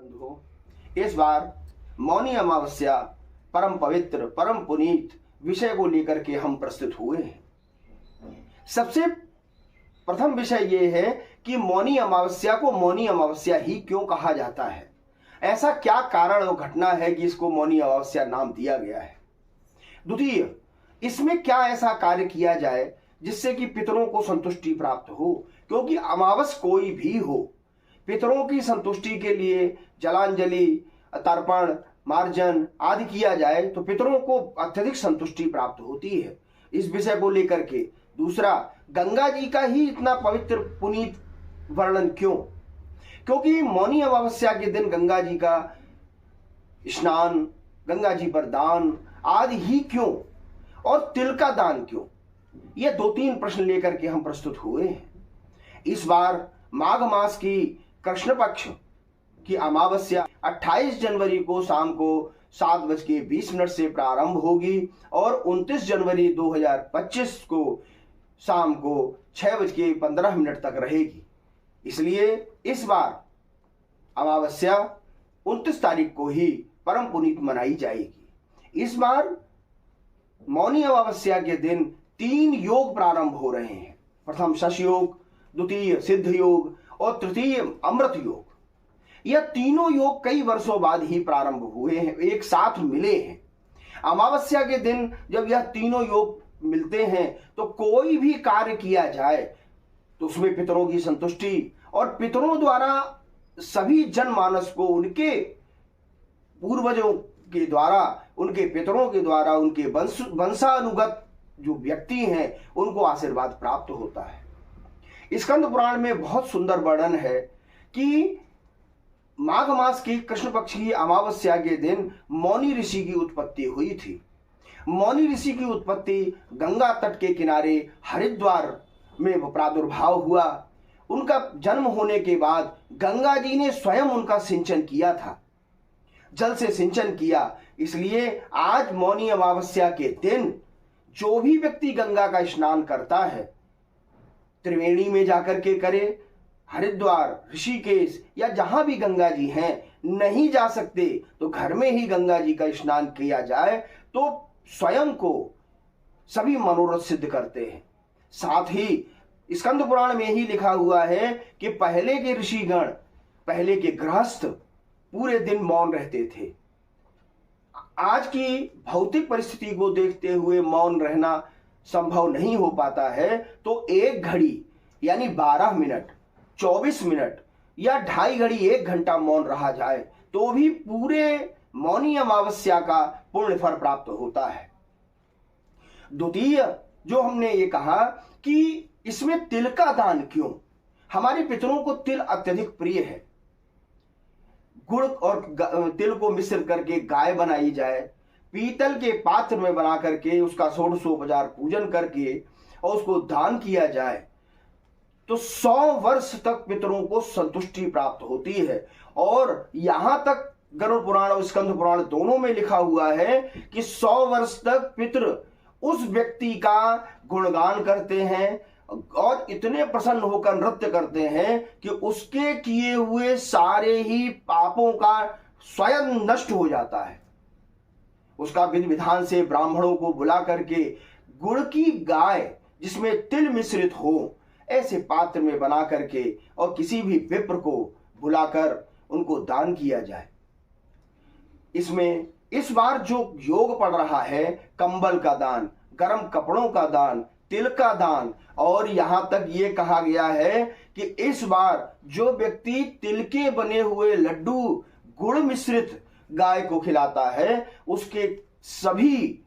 बंधुओं, इस बार मौनी अमावस्या परम पवित्र परम पुनीत विषय को लेकर के हम प्रस्तुत हुए हैं। सबसे प्रथम विषय यह है कि मौनी अमावस्या को मौनी अमावस्या ही क्यों कहा जाता है। ऐसा क्या कारण और घटना है कि इसको मौनी अमावस्या नाम दिया गया है। द्वितीय, इसमें क्या ऐसा कार्य किया जाए जिससे कि पितरों को संतुष्टि प्राप्त हो, क्योंकि अमावस कोई भी हो, पितरों की संतुष्टि के लिए जलांजलि, तर्पण, मार्जन आदि किया जाए तो पितरों को अत्यधिक संतुष्टि प्राप्त होती है। इस विषय को लेकर के दूसरा, गंगा जी का ही इतना पवित्र पुनीत वर्णन क्यों, क्योंकि मौनी अमावस्या के दिन गंगा जी का स्नान, गंगा जी पर दान आदि ही क्यों, और तिल का दान क्यों। ये 2-3 प्रश्न लेकर के हम प्रस्तुत हुए हैं। इस बार माघ मास की कृष्ण पक्ष की अमावस्या 28 जनवरी को शाम को 7:20 से प्रारंभ होगी और 29 जनवरी 2025 को शाम को 6:15 तक रहेगी। इसलिए इस बार अमावस्या 29 तारीख को ही परम पुनीत मनाई जाएगी। इस बार मौनी अमावस्या के दिन 3 योग प्रारंभ हो रहे हैं। प्रथम शश योग, द्वितीय सिद्ध योग और तृतीय अमृत योग। यह तीनों योग कई वर्षों बाद ही प्रारंभ हुए हैं, एक साथ मिले हैं। अमावस्या के दिन जब यह तीनों योग मिलते हैं तो कोई भी कार्य किया जाए तो उसमें पितरों की संतुष्टि और पितरों द्वारा सभी जनमानस को उनके पूर्वजों के द्वारा, उनके पितरों के द्वारा, उनके वंशानुगत जो व्यक्ति हैं उनको आशीर्वाद प्राप्त होता है। स्कंद पुराण में बहुत सुंदर वर्णन है कि माघ मास की कृष्ण पक्ष की अमावस्या के दिन मौनी ऋषि की उत्पत्ति हुई थी। मौनी ऋषि की उत्पत्ति गंगा तट के किनारे हरिद्वार में प्रादुर्भाव हुआ। उनका जन्म होने के बाद गंगा जी ने स्वयं उनका सिंचन किया था, जल से सिंचन किया। इसलिए आज मौनी अमावस्या के दिन जो भी व्यक्ति गंगा का स्नान करता है, त्रिवेणी में जाकर के करे, हरिद्वार, ऋषिकेश या जहां भी गंगा जी हैं, नहीं जा सकते तो घर में ही गंगा जी का स्नान किया जाए तो स्वयं को सभी मनोरथ सिद्ध करते हैं। साथ ही स्कंद पुराण में ही लिखा हुआ है कि पहले के ऋषिगण, पहले के गृहस्थ पूरे दिन मौन रहते थे। आज की भौतिक परिस्थिति को देखते हुए मौन रहना संभव नहीं हो पाता है, तो 1 घड़ी यानी 12 मिनट, 24 मिनट या 2.5 घड़ी, 1 घंटा मौन रहा जाए तो भी पूरे मौनी अमावस्या का पुण्य फल प्राप्त होता है। द्वितीय, जो हमने ये कहा कि इसमें तिल का दान क्यों। हमारे पितरों को तिल अत्यधिक प्रिय है। गुड़ और तिल को मिश्रित करके गाय बनाई जाए, पीतल के पात्र में बना करके उसका षोडशोपचार पूजन करके और उसको दान किया जाए तो 100 वर्ष तक पितरों को संतुष्टि प्राप्त होती है। और यहां तक गरुड़ पुराण और स्कंद पुराण दोनों में लिखा हुआ है कि 100 वर्ष तक पितृ उस व्यक्ति का गुणगान करते हैं और इतने प्रसन्न होकर नृत्य करते हैं कि उसके किए हुए सारे ही पापों का स्वयं नष्ट हो जाता है। उसका विधि विधान से ब्राह्मणों को बुला करके गुड़ की गाय जिसमें तिल मिश्रित हो ऐसे पात्र में बना करके और किसी भी विप्र को बुलाकर उनको दान किया जाए। इसमें इस बार जो योग पड़ रहा है, कंबल का दान, गर्म कपड़ों का दान, तिल का दान, और यहां तक ये कहा गया है कि इस बार जो व्यक्ति तिल के बने हुए लड्डू गुड़ मिश्रित गाय को खिलाता है उसके सभी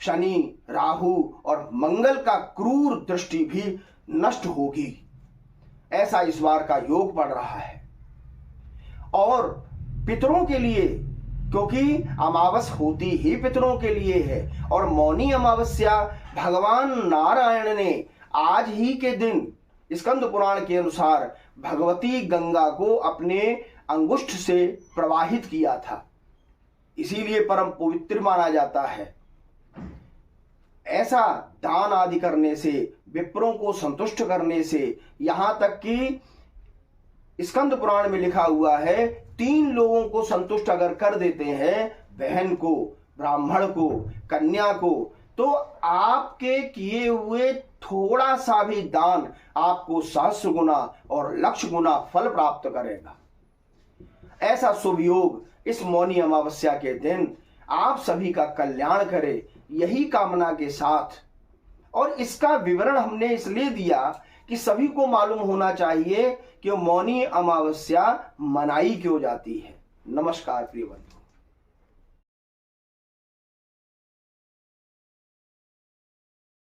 शनि, राहु और मंगल का क्रूर दृष्टि भी नष्ट होगी। ऐसा इस बार का योग पड़ रहा है। और पितरों के लिए, क्योंकि अमावस होती ही पितरों के लिए है और मौनी अमावस्या भगवान नारायण ने आज ही के दिन स्कंद पुराण के अनुसार भगवती गंगा को अपने अंगुष्ठ से प्रवाहित किया था, इसीलिए परम पवित्र माना जाता है। ऐसा दान आदि करने से, विप्रों को संतुष्ट करने से, यहां तक कि स्कंद पुराण में लिखा हुआ है, 3 लोगों को संतुष्ट अगर कर देते हैं, बहन को, ब्राह्मण को, कन्या को, तो आपके किए हुए थोड़ा सा भी दान आपको सहस्र गुना और लक्ष गुना फल प्राप्त करेगा। ऐसा शुभ योग इस मौनी अमावस्या के दिन आप सभी का कल्याण करे, यही कामना के साथ। और इसका विवरण हमने इसलिए दिया कि सभी को मालूम होना चाहिए कि मौनी अमावस्या मनाई क्यों जाती है। नमस्कार प्रिय बंधु।